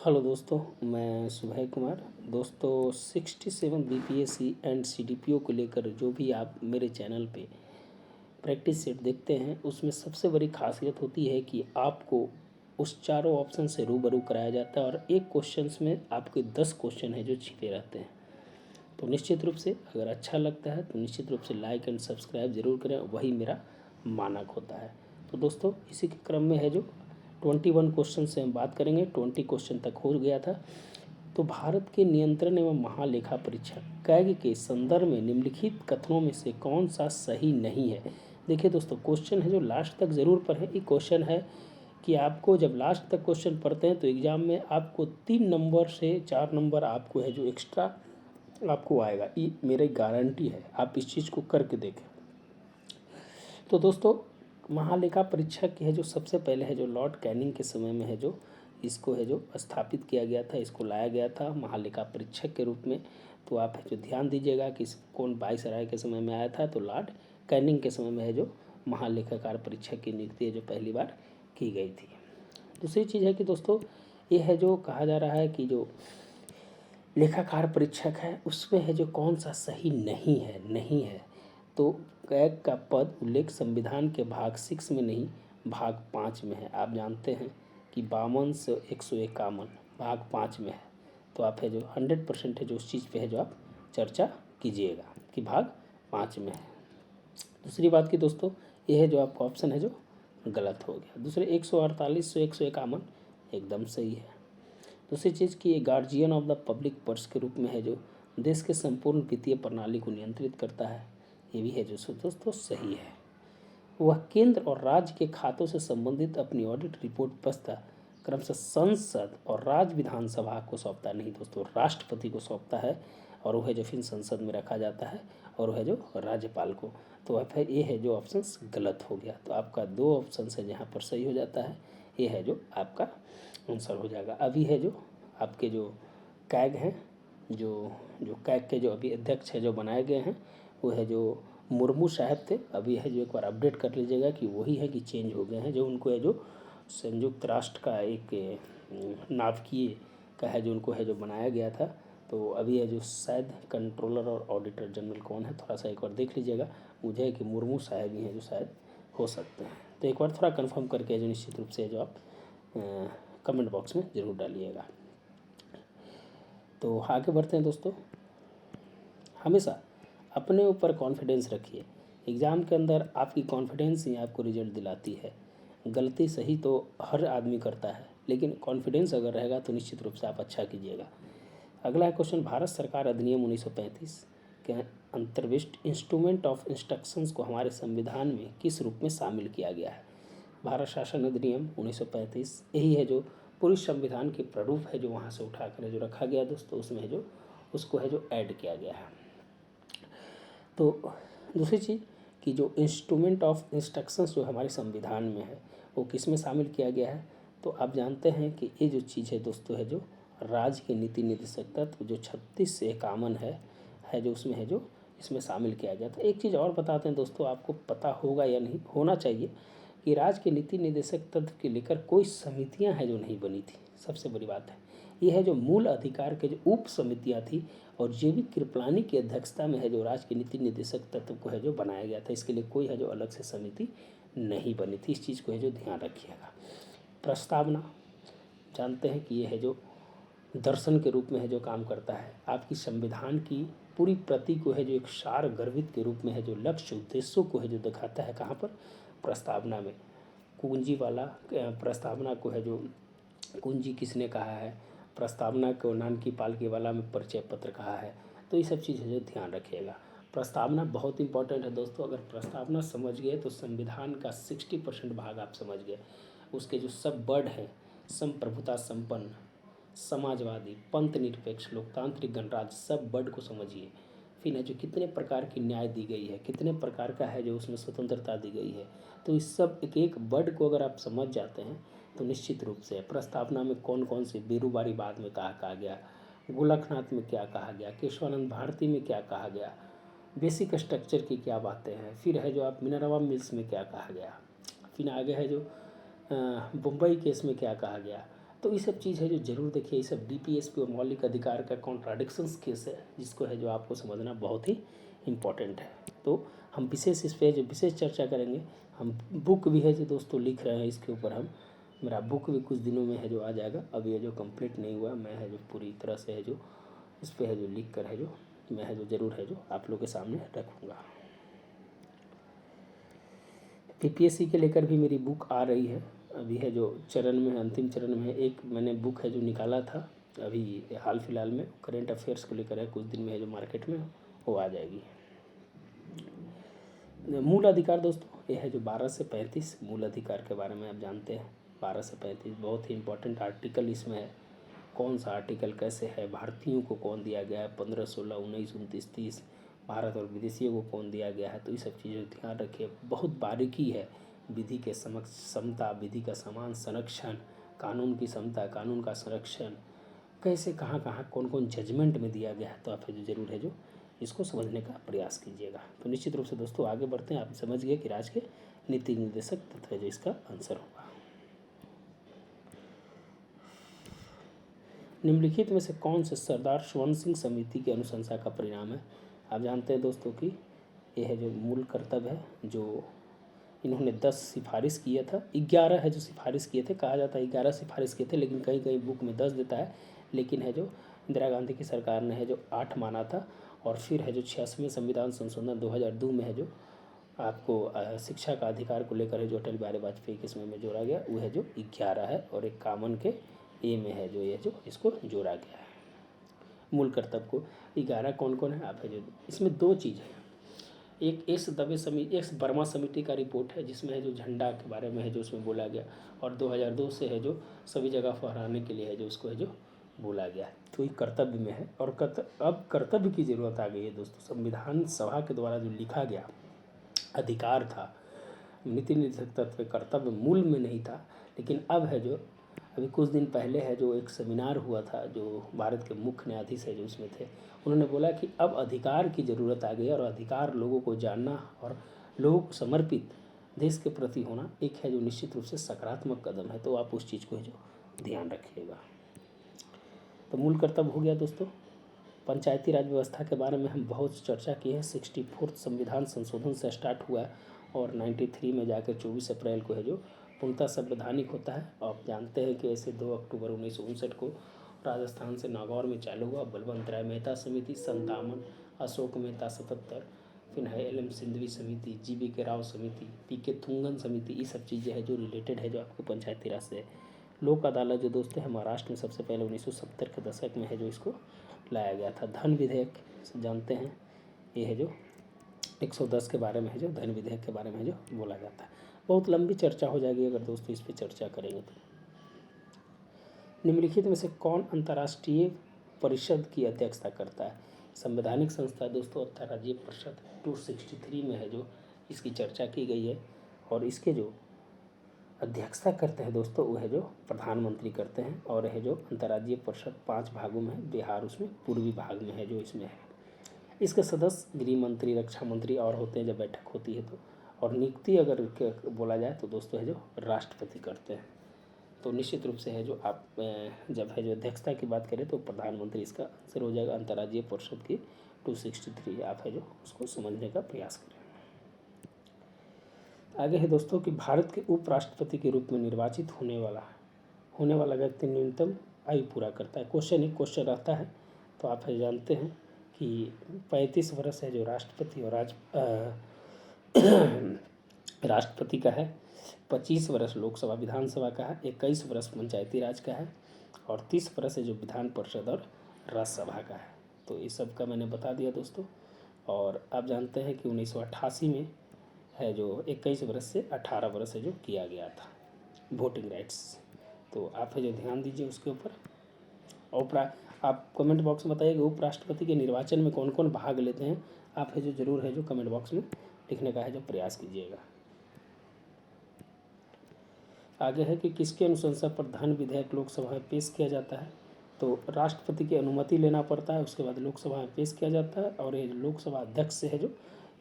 Hello दोस्तों, मैं सुबह कुमार। दोस्तों 67 बीपीएससी एंड सीडीपीओ को लेकर जो भी आप मेरे चैनल पे प्रैक्टिस सेट देखते हैं, उसमें सबसे बड़ी खासियत होती है कि आपको उस चारों ऑप्शन से रूबरू कराया जाता है और एक क्वेश्चन में आपके 10 क्वेश्चन हैं जो छिपे रहते हैं। तो निश्चित रूप से अगर अच्छा लगता है तो निश्चित रूप से लाइक एंड सब्सक्राइब ज़रूर करें, वही मेरा मानक होता है। तो दोस्तों इसी के क्रम में है जो 21 क्वेश्चन से हम बात करेंगे। 20 क्वेश्चन तक हो गया था। तो भारत के नियंत्रण एवं महालेखा परीक्षक कैग के संदर्भ में निम्नलिखित कथनों में से कौन सा सही नहीं है। देखिए दोस्तों, क्वेश्चन है जो लास्ट तक ज़रूर पढ़ें। ये क्वेश्चन है कि आपको जब लास्ट तक क्वेश्चन पढ़ते हैं तो एग्ज़ाम में आपको 3 नंबर से 4 नंबर आपको है जो एक्स्ट्रा आपको आएगा। ये मेरी गारंटी है, आप इस चीज़ को करके देखें। तो दोस्तों महालेखा परीक्षक है जो सबसे पहले है जो लॉर्ड कैनिंग के समय में है जो इसको है जो स्थापित किया गया था, इसको लाया गया था महालेखा परीक्षक के रूप में। तो आप है जो ध्यान दीजिएगा कि कौन वायसराय के समय में आया था, तो लॉर्ड कैनिंग के समय में है जो महालेखाकार परीक्षक की नियुक्ति है जो पहली बार की गई थी। दूसरी चीज़ है कि दोस्तों ये है जो कहा जा रहा है कि जो लेखाकार परीक्षक है उसमें है जो कौन सा सही नहीं है। तो कैग का पद उल्लेख संविधान के भाग 6 में नहीं, भाग 5 में है। आप जानते हैं कि 52 से 151 भाग 5 में है। तो आप है जो 100% है जो उस चीज़ पे है जो आप चर्चा कीजिएगा कि भाग 5 में है। दूसरी बात की दोस्तों ये है जो आपका ऑप्शन है जो गलत हो गया। दूसरे 148 से 151 एकदम सही है। दूसरी चीज़ कि ये guardian of the public purse के रूप में है जो देश के संपूर्ण वित्तीय प्रणाली को नियंत्रित करता है, ये भी है जो दोस्तों सही है। वह केंद्र और राज्य के खातों से संबंधित अपनी ऑडिट रिपोर्ट पुस्तक क्रमशः संसद और राज्य विधानसभा को सौंपता नहीं दोस्तों, राष्ट्रपति को सौंपता है और वह जो फिर संसद में रखा जाता है और वह जो राज्यपाल को। तो वह फिर ये है जो ऑप्शन गलत हो गया। तो आपका 2 ऑप्शन है जहाँ पर सही हो जाता है, ये है जो आपका आंसर हो जाएगा। अभी है जो आपके जो कैग हैं जो जो कैग के जो अभी अध्यक्ष है जो बनाए गए हैं वो है जो मुर्मू साहब थे। अभी है जो एक बार अपडेट कर लीजिएगा कि वही है कि चेंज हो गए हैं। जो उनको है जो संयुक्त राष्ट्र का एक नाभिकीय का है जो उनको है जो बनाया गया था। तो अभी है जो शायद कंट्रोलर और ऑडिटर जनरल कौन है, थोड़ा सा एक बार देख लीजिएगा। मुझे है कि मुर्मू साहब ही हैं जो शायद हो सकते हैं। तो एक बार थोड़ा कंफर्म करके जो निश्चित रूप से जो आप कमेंट बॉक्स में ज़रूर डालिएगा। तो आगे बढ़ते हैं दोस्तों। हमेशा अपने ऊपर कॉन्फिडेंस रखिए। एग्ज़ाम के अंदर आपकी कॉन्फिडेंस ही आपको रिजल्ट दिलाती है। गलती सही तो हर आदमी करता है, लेकिन कॉन्फिडेंस अगर रहेगा तो निश्चित रूप से आप अच्छा कीजिएगा। अगला है क्वेश्चन, भारत सरकार अधिनियम 1935 के अंतर्विष्ट इंस्ट्रूमेंट ऑफ इंस्ट्रक्शंस को हमारे संविधान में किस रूप में शामिल किया गया है। भारत शासन अधिनियम 1935 यही है जो पूरी संविधान के प्रारूप है जो वहाँ से उठा कर जो रखा गया दोस्तों, उसमें है जो उसको है जो ऐड किया गया है। तो दूसरी चीज़ कि जो इंस्ट्रूमेंट ऑफ इंस्ट्रक्शंस जो हमारे संविधान में है वो किस में शामिल किया गया है। तो आप जानते हैं कि ये जो चीज़ है दोस्तों है जो राज्य के नीति निर्देशक तत्व जो 36 से 51 है जो उसमें है जो इसमें शामिल किया गया था। एक चीज़ और बताते हैं दोस्तों, आपको पता होगा या नहीं होना चाहिए कि राज्य के नीति निर्देशक तत्व के लेकर कोई समितियां हैं जो नहीं बनी थी। सबसे बड़ी बात है यह है जो मूल अधिकार के जो उप समितियाँ थी और जेवी कृपलानी की अध्यक्षता में है जो राज्य के नीति निर्देशक तत्व को है जो बनाया गया था। इसके लिए कोई है जो अलग से समिति नहीं बनी थी। इस चीज़ को है जो ध्यान रखिएगा। प्रस्तावना जानते हैं कि यह है जो दर्शन के रूप में है जो काम करता है। आपकी संविधान की पूरी प्रति को है जो एक सार गर्भित के रूप में है जो लक्ष्य उद्देश्यों को है जो दिखाता है। कहाँ पर? प्रस्तावना में। कुंजी वाला प्रस्तावना को है जो कुंजी किसने कहा है, प्रस्तावना को नानकी पालकी वाला में परिचय पत्र कहा है। तो ये सब चीज़ है जो ध्यान रखिएगा। प्रस्तावना बहुत इंपॉर्टेंट है दोस्तों। अगर प्रस्तावना समझ गए तो संविधान का 60% भाग आप समझ गए। उसके जो सब वर्ड हैं, संप्रभुता संपन्न, समाजवादी, पंथ निरपेक्ष, लोकतांत्रिक, गणराज्य, सब वर्ड को समझिए। फिर है जो कितने प्रकार की न्याय दी गई है, कितने प्रकार का है जो उसमें स्वतंत्रता दी गई है। तो इस सब एक एक वर्ड को अगर आप समझ जाते हैं तो निश्चित रूप से प्रस्तावना में कौन कौन से बेरूबारी बाद में कहा गया, गोलकनाथ में क्या कहा गया, केशवानंद भारती में क्या कहा गया, बेसिक स्ट्रक्चर की क्या बातें हैं, फिर है जो आप मिनरवा मिल्स में क्या कहा गया, फिर आगे है जो मुंबई केस में क्या कहा गया, तो ये सब चीज़ है जो ज़रूर देखिए। ये सब डीपीएसपी और मौलिक अधिकार का कॉन्ट्राडिक्शंस केस है, जिसको है जो आपको समझना बहुत ही इम्पोर्टेंट है। तो हम विशेष इस पर जो विशेष चर्चा करेंगे। हम बुक भी है जो दोस्तों लिख रहे हैं इसके ऊपर हम, मेरा बुक भी कुछ दिनों में है जो आ जाएगा। अभी ये जो कंप्लीट नहीं हुआ, मैं है जो पूरी तरह से है जो इस पर है जो लिख कर है जो मैं है जो ज़रूर है जो आप लोगों के सामने रखूँगा। पीपीएससी के लेकर भी मेरी बुक आ रही है, अभी है जो चरण में, अंतिम चरण में। एक मैंने बुक है जो निकाला था अभी हाल फिलहाल में, करेंट अफेयर्स को लेकर है, कुछ दिन में है जो मार्केट में वो आ जाएगी। मूल अधिकार दोस्तों ये है जो 12 से 35 मूल अधिकार के बारे में आप जानते हैं। 12 से 35 बहुत ही इंपॉर्टेंट आर्टिकल इसमें है। कौन सा आर्टिकल कैसे है, भारतीयों को कौन दिया गया है, 15, 16, 19, 29, 30, भारत और विदेशियों को कौन दिया गया है। तो ये सब चीज़ें ध्यान रखिए, बहुत बारीकी है। विधि के समक्ष समता, विधि का समान संरक्षण, कानून की समता, कानून का संरक्षण, कैसे कहाँ कहाँ कौन कौन जजमेंट में दिया गया है। तो आप जो ज़रूर है जो इसको समझने का प्रयास कीजिएगा। तो निश्चित रूप से दोस्तों आगे बढ़ते हैं। आप समझ गए कि राज्य के नीति निर्देशक तत्व जो इसका आंसर होगा। निम्नलिखित में से कौन से सरदार स्वर्ण सिंह समिति की अनुशंसा का परिणाम है। आप जानते हैं दोस्तों कि यह है जो मूल कर्तव्य है, जो इन्होंने 10 सिफारिश किया था, 11 है जो सिफारिश किए थे। कहा जाता है 11 सिफारिश किए थे, लेकिन कहीं कहीं बुक में 10 देता है। लेकिन है जो इंदिरा गांधी की सरकार ने है जो 8 माना था। और फिर है जो 86वें संविधान संशोधन 2002 में है जो आपको शिक्षा का अधिकार को लेकर है जो अटल बिहारी वाजपेयी के समय में जोड़ा गया, वो है जो 11 है। और एक कामन के ए में है जो ये जो इसको जोड़ा गया है मूल कर्तव्य को। 11 कौन कौन है आप है जो इसमें 2 चीज़ है। एक एस दवे समिति, एस वर्मा समिति का रिपोर्ट है, जिसमें है जो झंडा के बारे में है जो उसमें बोला गया। और 2002 से है जो सभी जगह फहराने के लिए है जो उसको है जो बोला गया। तो ये कर्तव्य में है। और अब कर्तव्य की ज़रूरत आ गई है दोस्तों। संविधान सभा के द्वारा जो लिखा गया अधिकार था, नीति निर्देशक तत्व कर्तव्य मूल में नहीं था। लेकिन अब है जो अभी कुछ दिन पहले है जो एक सेमिनार हुआ था, जो भारत के मुख्य न्यायाधीश है जो उसमें थे, उन्होंने बोला कि अब अधिकार की ज़रूरत आ गई है। और अधिकार लोगों को जानना और लोगों को समर्पित देश के प्रति होना एक है जो निश्चित रूप से सकारात्मक कदम है। तो आप उस चीज़ को है जो ध्यान रखिएगा। तो मूल कर्तव्य हो गया दोस्तों। पंचायती राज व्यवस्था के बारे में हम बहुत चर्चा की है। 64 संविधान संशोधन से स्टार्ट हुआ है और 93 में जाकर 24 अप्रैल को है जो पूर्णतः संवैधानिक होता है। आप जानते हैं कि ऐसे 2 अक्टूबर 1959 को राजस्थान से नागौर में चालू हुआ बलवंत राय मेहता समिति, 57 अशोक मेहता 77, फिर है LM सिंधवी समिति, GV के राव समिति, PK थुंगन समिति। ये सब चीज़ें हैं जो रिलेटेड है जो आपको पंचायती राज से। लोक अदालत जो दोस्तों है महाराष्ट्र में सबसे पहले 1970 के दशक में है जो इसको लाया गया था। धन विधेयक जानते हैं, ये है जो 110 के बारे में है जो धन विधेयक के बारे में है जो बोला जाता है। बहुत लंबी चर्चा हो जाएगी अगर दोस्तों इस पर चर्चा करेंगे तो। निम्नलिखित में से कौन अंतर्राष्ट्रीय परिषद की अध्यक्षता करता है। संवैधानिक संस्था दोस्तों अंतर्राज्यीय परिषद 263 में है जो इसकी चर्चा की गई है। और इसके जो अध्यक्षता करते हैं दोस्तों वो है जो प्रधानमंत्री करते हैं। और है जो अंतर्राज्यीय परिषद 5 भागों में है, बिहार उसमें पूर्वी भाग में है जो इसमें है। इसके सदस्य गृह मंत्री, रक्षा मंत्री और होते हैं जब बैठक होती है तो। और नियुक्ति अगर बोला जाए तो दोस्तों है जो राष्ट्रपति करते हैं। तो निश्चित रूप से है जो आप जब है जो अध्यक्षता की बात करें तो प्रधानमंत्री इसका आंसर हो जाएगा। अंतर्राज्यीय परिषद की 263 आप है जो उसको समझने का प्रयास करें। आगे है दोस्तों कि भारत के उपराष्ट्रपति के रूप में निर्वाचित होने वाला व्यक्ति न्यूनतम आयु पूरा करता है। क्वेश्चन रहता है तो आप है जानते हैं कि 35 वर्ष है जो राष्ट्रपति और राष्ट्रपति का है, 25 वर्ष लोकसभा विधानसभा का है, 21 वर्ष पंचायती राज का है और 30 वर्ष है जो विधान परिषद और राज्यसभा का है। तो इस सब का मैंने बता दिया दोस्तों। और आप जानते हैं कि 1988 में है जो 21 वर्ष से 18 वर्ष है जो किया गया था वोटिंग राइट्स। तो आप है जो ध्यान दीजिए उसके ऊपर। और आप कमेंट बॉक्स में बताइए कि उपराष्ट्रपति के निर्वाचन में कौन कौन भाग लेते हैं। आप है जो ज़रूर है जो कमेंट बॉक्स में लिखने का है जो प्रयास कीजिएगा। आगे है कि किसके अनुशंसा पर धन विधेयक लोकसभा में पेश किया जाता है। तो राष्ट्रपति की अनुमति लेना पड़ता है, उसके बाद लोकसभा में पेश किया जाता है। और ये लोकसभा अध्यक्ष से है जो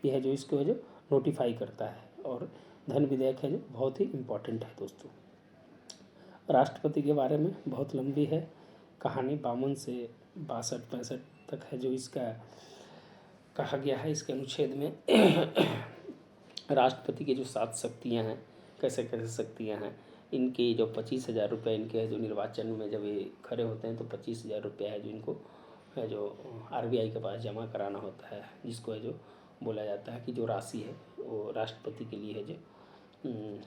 ये है जो इसको है जो नोटिफाई करता है। और धन विधेयक है जो बहुत ही इम्पोर्टेंट है दोस्तों। राष्ट्रपति के बारे में बहुत लंबी है कहानी, 52 से 62-65 तक है जो इसका कहा गया है। इसके अनुच्छेद में राष्ट्रपति की जो 7 शक्तियाँ हैं, कैसे कैसे शक्तियाँ हैं, इनकी जो 25,000 रुपये इनके है जो निर्वाचन में जब ये खड़े होते हैं तो 25,000 रुपया है जो इनको है जो RBI के पास जमा कराना होता है, जिसको है जो बोला जाता है कि जो राशि है वो राष्ट्रपति के लिए है जो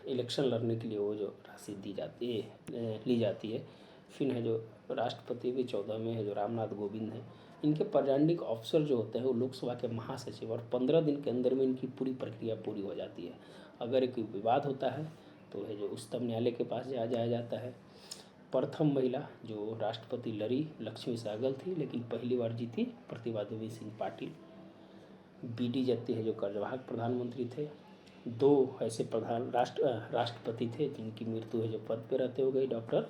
इलेक्शन लड़ने के लिए वो जो राशि दी जाती है ली जाती है। फिर है जो राष्ट्रपति भी 14 में है जो रामनाथ कोविंद हैं। इनके प्रिजाइडिंग ऑफिसर जो होते हैं वो लोकसभा के महासचिव, और 15 दिन के अंदर में इनकी पूरी प्रक्रिया पूरी हो जाती है। अगर एक विवाद होता है तो है जो उच्चतम न्यायालय के पास जाया जाता है। प्रथम महिला जो राष्ट्रपति लड़ी लक्ष्मी सहगल थी, लेकिन पहली बार जीती प्रतिभा देवी सिंह पाटिल। BD जत्ती है जो कार्यवाहक प्रधानमंत्री थे। 2 ऐसे राष्ट्रपति थे जिनकी मृत्यु है जो पद पर रहते हो गई, डॉक्टर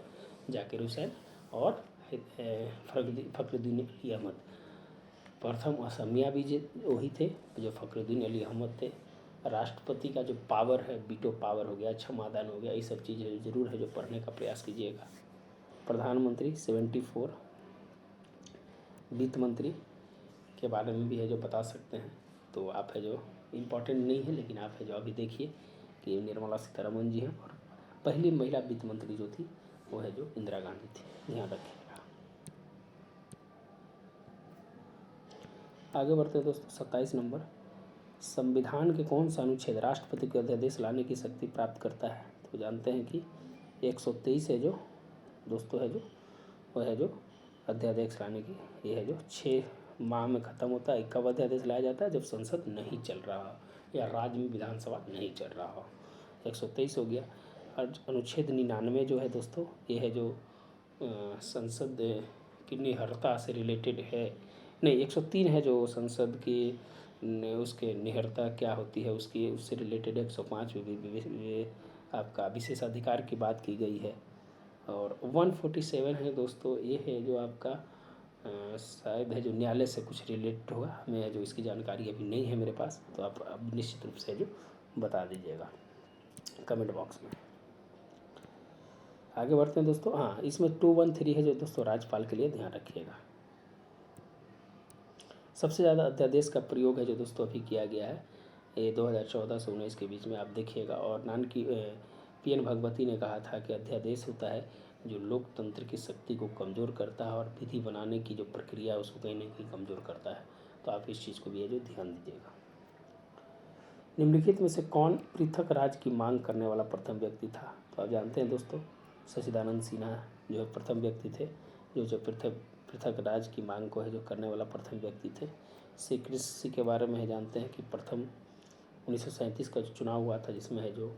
जाकिर हुसैन और फखरुद्दीन अली अहमद। प्रथम असमिया भी वही थे जो फखरुद्दीन अली अहमद थे। राष्ट्रपति का जो पावर है, वीटो पावर हो गया, क्षमादान हो गया, ये सब चीज़ें ज़रूर है जो पढ़ने का प्रयास कीजिएगा। प्रधानमंत्री 74, वित्त मंत्री के बारे में भी है जो बता सकते हैं, तो आप है जो इम्पोर्टेंट नहीं है, लेकिन आप है जो अभी देखिए कि निर्मला सीतारमण जी हैं, और पहली महिला वित्त मंत्री जो थी वो है जो इंदिरा गांधी थी, ध्यान रखिएगा। आगे बढ़ते हैं दोस्तों। 27 नंबर, संविधान के कौन सा अनुच्छेद राष्ट्रपति को अध्यादेश लाने की शक्ति प्राप्त करता है? तो जानते हैं कि 123 है जो दोस्तों है जो वह है जो अध्यादेश लाने की, ये है जो 6 माह में ख़त्म होता है। कब अध्यादेश लाया जाता है? जब संसद नहीं चल रहा हो या राज्य में विधानसभा नहीं चल रहा हो। 123 हो गया। अनुच्छेद 99 जो है दोस्तों, ये है जो संसद की निहरता से रिलेटेड है। नहीं, 103 है जो संसद की उसके निहरता क्या होती है उसकी, उससे रिलेटेड 105 आपका विशेषाधिकार की बात की गई है। और 147 है दोस्तों, ये है जो आपका शायद है जो न्यायालय से कुछ रिलेटेड होगा, हमें जो इसकी जानकारी अभी नहीं है मेरे पास, तो आप अब निश्चित रूप से जो बता दीजिएगा कमेंट बॉक्स में। आगे बढ़ते हैं दोस्तों। हाँ, इसमें 213 है जो दोस्तों राज्यपाल के लिए, ध्यान रखिएगा। सबसे ज़्यादा अध्यादेश का प्रयोग है जो दोस्तों अभी किया गया है, ये 2014 से 19 के बीच में आप देखिएगा। और नानकी PN भगवती ने कहा था कि अध्यादेश होता है जो लोकतंत्र की शक्ति को कमज़ोर करता है और विधि बनाने की जो प्रक्रिया है उसको कहीं ना कहीं कमज़ोर करता है, तो आप इस चीज़ को भी है जो ध्यान दीजिएगा। निम्नलिखित में से कौन पृथक राज्य की मांग करने वाला प्रथम व्यक्ति था? तो आप जानते हैं दोस्तों, सच्चिदानंद सिन्हा जो प्रथम व्यक्ति थे जो पृथक राज्य की मांग को है जो करने वाला प्रथम व्यक्ति थे। श्री कृष्ण के बारे में है जानते हैं कि प्रथम 1937 का जो चुनाव हुआ था, जिसमें है जो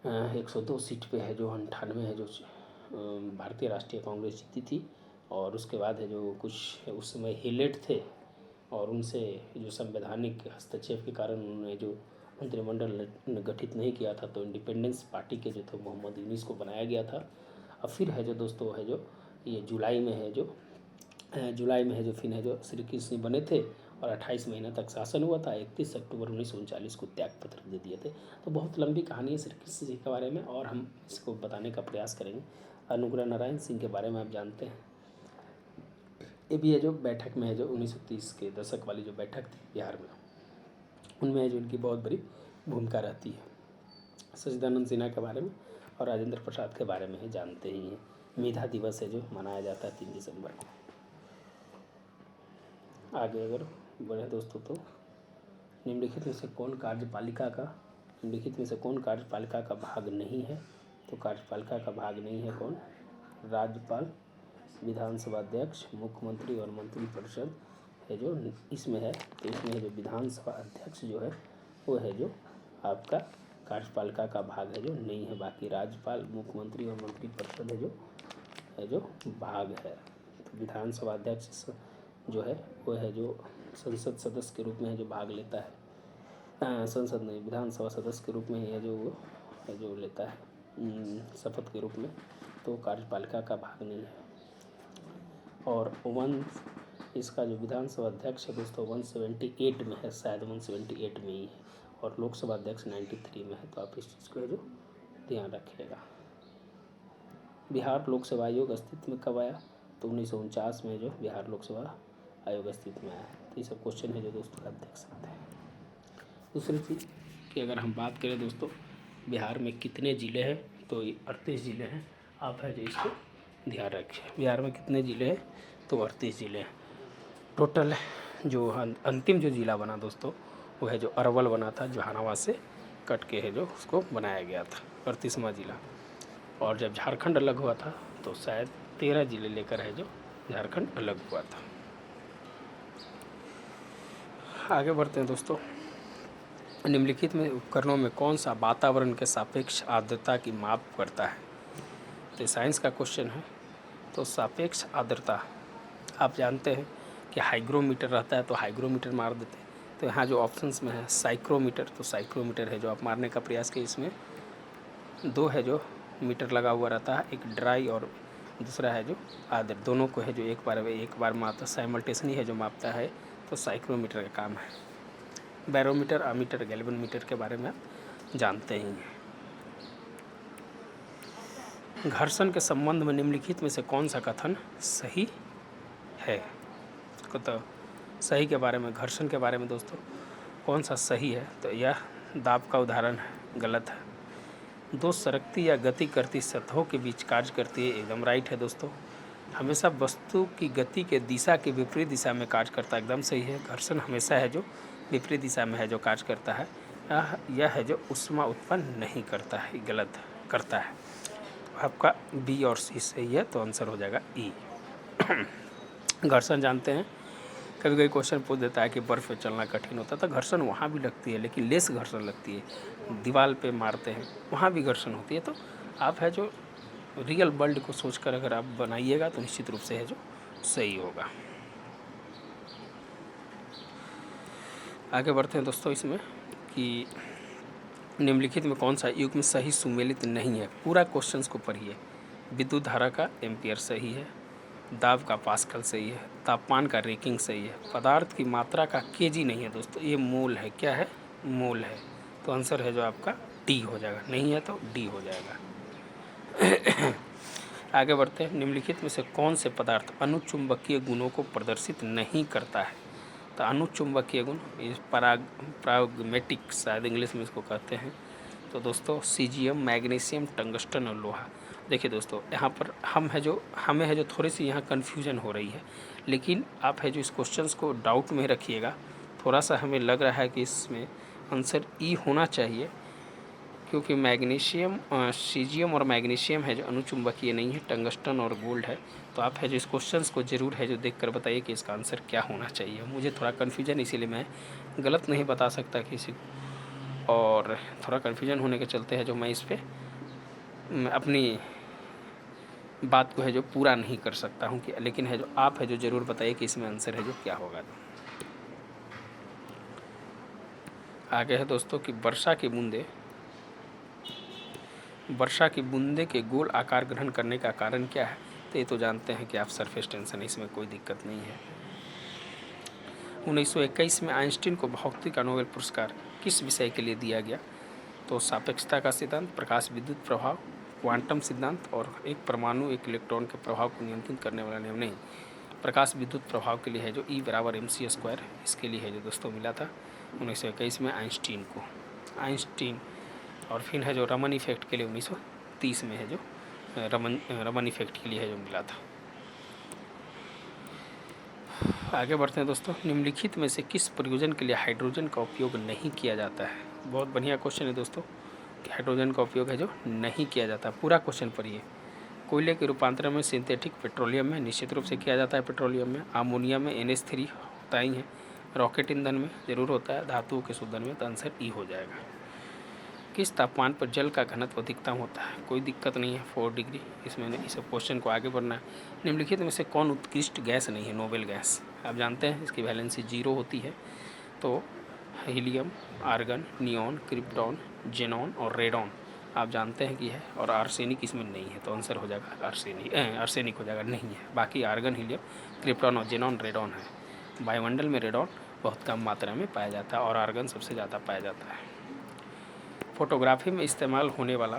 102 सीट पे है जो 98 है जो भारतीय राष्ट्रीय कांग्रेस जीती थी। और उसके बाद है जो कुछ उस समय हेलेट थे, और उनसे जो संवैधानिक हस्तक्षेप के कारण उन्होंने जो मंत्रिमंडल गठित नहीं किया था, तो इंडिपेंडेंस पार्टी के जो थे मोहम्मद यूनिस को बनाया गया था। और फिर है जो दोस्तों है जो ये जुलाई में है जो फिर है जो श्री कृष्ण बने थे, और 28 महीना तक शासन हुआ था। 31 अक्टूबर 1939 को त्याग पत्र दे दिए थे। तो बहुत लंबी कहानी है श्री कृष्ण जी के बारे में, और हम इसको बताने का प्रयास करेंगे। अनुग्रह नारायण सिंह के बारे में आप जानते हैं, ये भी है जो बैठक में है जो 1930 के दशक वाली जो बैठक थी बिहार में, उनमें है जो उनकी बहुत बड़ी भूमिका रहती है। सच्चिदानंद सिन्हा के बारे में और राजेंद्र प्रसाद के बारे में है जानते ही हैं। मेधा दिवस है जो मनाया जाता है 3 दिसंबर को। आगे अगर बढ़े दोस्तों, तो निम्नलिखित में से कौन कार्यपालिका का भाग नहीं है? तो कार्यपालिका का भाग नहीं है कौन? राज्यपाल, विधानसभा अध्यक्ष, मुख्यमंत्री और मंत्रिपरिषद है जो इसमें है। तो इसमें है जो विधानसभा अध्यक्ष जो है वो है जो आपका कार्यपालिका का भाग है जो नहीं है। बाकी राज्यपाल, मुख्यमंत्री और मंत्रिपरिषद है जो भाग है। तो विधानसभा अध्यक्ष जो है वो है जो संसद सदस्य के रूप में है जो भाग लेता है। संसद नहीं, विधानसभा सदस्य के रूप में है जो लेता है शपथ के रूप में, तो कार्यपालिका का भाग नहीं है। और इसका जो विधानसभा अध्यक्ष है दोस्तों 178 में है, शायद 178 में ही है, और लोकसभा अध्यक्ष 93 में है। तो आप इस चीज़ को जो ध्यान रखिएगा। बिहार लोक सेवा आयोग अस्तित्व में कब आया? तो 1949 में जो बिहार लोक सेवा आयोग अस्तित्व में आया। तो ये सब क्वेश्चन है जो दोस्तों आप देख सकते हैं। दूसरी चीज़ कि अगर हम बात करें दोस्तों बिहार में कितने ज़िले हैं, तो 38 ज़िले हैं। आप है जो इसको ध्यान रखिए। बिहार में कितने ज़िले हैं? तो 38 ज़िले हैं। टोटल जो अंतिम जो ज़िला बना दोस्तों वो है जो अरवल बना था, जहानाबाद से कट के है जो उसको बनाया गया था 38वां ज़िला। और जब झारखंड अलग हुआ था तो शायद 13 ज़िले लेकर है जो झारखंड अलग हुआ था। आगे बढ़ते हैं दोस्तों। निम्नलिखित में उपकरणों में कौन सा वातावरण के सापेक्ष आर्द्रता की माप करता है? तो साइंस का क्वेश्चन है। तो सापेक्ष आर्द्रता आप जानते हैं कि हाइग्रोमीटर रहता है, तो हाइग्रोमीटर मार देते हैं। तो यहाँ जो ऑप्शंस में है साइक्रोमीटर, तो साइक्रोमीटर है जो आप मारने का प्रयास किए। इसमें 2 है जो मीटर लगा हुआ रहता है, एक ड्राई और दूसरा है जो आर्द्र। दोनों को है जो एक बार मापता साइमल्टेनियसली है जो मापता है, तो साइक्रोमीटर का काम है। बैरोमीटर, अमीटर, गैल्वेनोमीटर के बारे में आप जानते ही हैं। घर्षण के संबंध में निम्नलिखित में से कौन सा कथन सही है? तो सही के बारे में, घर्षण के बारे में दोस्तों कौन सा सही है? तो यह दाब का उदाहरण है, गलत है। 2 सरकती या गति करती सतहों के बीच कार्य करती है, एकदम राइट है दोस्तों। हमेशा वस्तु की गति के दिशा के विपरीत दिशा में कार्य करता है, एकदम सही है। घर्षण हमेशा है जो विपरीत दिशा में है जो कार्य करता है। यह है जो ऊष्मा उत्पन्न नहीं करता है, गलत करता है। आपका बी और सी सही है, तो आंसर हो जाएगा ई। घर्षण जानते हैं, कभी कभी क्वेश्चन पूछ देता है कि बर्फ़ पे चलना कठिन होता है, तो घर्षण वहाँ भी लगती है, लेकिन लेस घर्षण लगती है। दीवार पे मारते हैं वहाँ भी घर्षण होती है। तो आप है जो रियल वर्ल्ड को सोचकर अगर आप बनाइएगा तो निश्चित रूप से है जो सही होगा। आगे बढ़ते हैं दोस्तों इसमें कि निम्नलिखित में कौन सा युग्म सही सुमेलित नहीं है? पूरा क्वेश्चंस को पढ़िए। विद्युत धारा का एम्पियर सही है, दाब का पास्कल सही है, तापमान का रेकिंग सही है, पदार्थ की मात्रा का केजी नहीं है दोस्तों, ये मोल है। क्या है? मोल है। तो आंसर है जो आपका डी हो जाएगा, नहीं है तो डी हो जाएगा। आगे बढ़ते हैं। निम्नलिखित में से कौन से पदार्थ अनुचुंबकीय गुणों को प्रदर्शित नहीं करता है? तो अनुचुंबकीय गुण इस प्राग्मेटिक शायद इंग्लिश में इसको कहते हैं। तो दोस्तों सीजियम, मैग्नीशियम, टंगस्टन और लोहा। देखिए दोस्तों यहाँ पर हमें है जो थोड़ी सी यहाँ कन्फ्यूजन हो रही है, लेकिन आप है जो इस क्वेश्चंस को डाउट में रखिएगा। थोड़ा सा हमें लग रहा है कि इसमें आंसर ई होना चाहिए, क्योंकि मैग्नीशियम, सीजियम और मैग्नीशियम है जो अनुचुंबकीय नहीं है, टंगस्टन और गोल्ड है। तो आप है जो इस क्वेश्चंस को ज़रूर है जो देख कर बताइए कि इसका आंसर क्या होना चाहिए। मुझे थोड़ा कन्फ्यूजन, इसीलिए मैं गलत नहीं बता सकता किसी को, और थोड़ा कन्फ्यूजन होने के चलते है जो मैं इस पर अपनी बात को है जो पूरा नहीं कर सकता हूँ कि, लेकिन है जो आप है जो ज़रूर बताइए कि इसमें आंसर है जो क्या होगा। आगे है दोस्तों कि वर्षा की बूंदे के गोल आकार ग्रहण करने का कारण क्या है? तो ये तो जानते हैं कि आप सरफेस टेंशन है, इसमें कोई दिक्कत नहीं है। 1921 में आइंस्टीन को भौतिकी का नोबेल पुरस्कार किस विषय के लिए दिया गया? तो सापेक्षता का सिद्धांत, प्रकाश विद्युत प्रभाव, क्वांटम सिद्धांत और एक परमाणु एक इलेक्ट्रॉन के प्रभाव को नियंत्रित करने वाला नियम। नहीं, प्रकाश विद्युत प्रभाव के लिए है जो E = mc², इसके लिए है जो दोस्तों मिला था 1921 में आइंस्टीन को। और फिर है जो रमन इफेक्ट के लिए 1930 में है जो रमन इफेक्ट के लिए है जो मिला था। आगे बढ़ते हैं दोस्तों। निम्नलिखित में से किस प्रयोजन के लिए हाइड्रोजन का उपयोग नहीं किया जाता है? बहुत बढ़िया क्वेश्चन है दोस्तों कि हाइड्रोजन का उपयोग है जो नहीं किया जाता। पूरा क्वेश्चन पढ़िए। कोयले के रूपांतरण में सिंथेटिक पेट्रोलियम में निश्चित रूप से किया जाता है, पेट्रोलियम में। अमोनिया में NH3 होता ही है। रॉकेट ईंधन में ज़रूर होता है। धातुओं के शोधन में तो आंसर ई हो जाएगा। किस तापमान पर जल का घनत्व अधिकतम होता है? कोई दिक्कत नहीं है, 4 डिग्री। इसमें इस क्वेश्चन को आगे बढ़ना है। निम्नलिखित में से कौन उत्कृष्ट गैस नहीं है? Noble gas. आप जानते हैं इसकी वैलेंसी 0 होती है। तो helium, argon, neon, krypton, xenon और रेडॉन आप जानते हैं कि है, और आर्सेनिक इसमें नहीं है। तो आंसर हो जाएगा आर्सेनिक हो जाएगा, नहीं है। बाकी आर्गन, हीलियम, क्रिप्टॉन और जेनॉन, रेडॉन है। वायुमंडल में रेडॉन बहुत कम मात्रा में पाया जाता है और आर्गन सबसे ज़्यादा पाया जाता है। फोटोग्राफी में इस्तेमाल होने वाला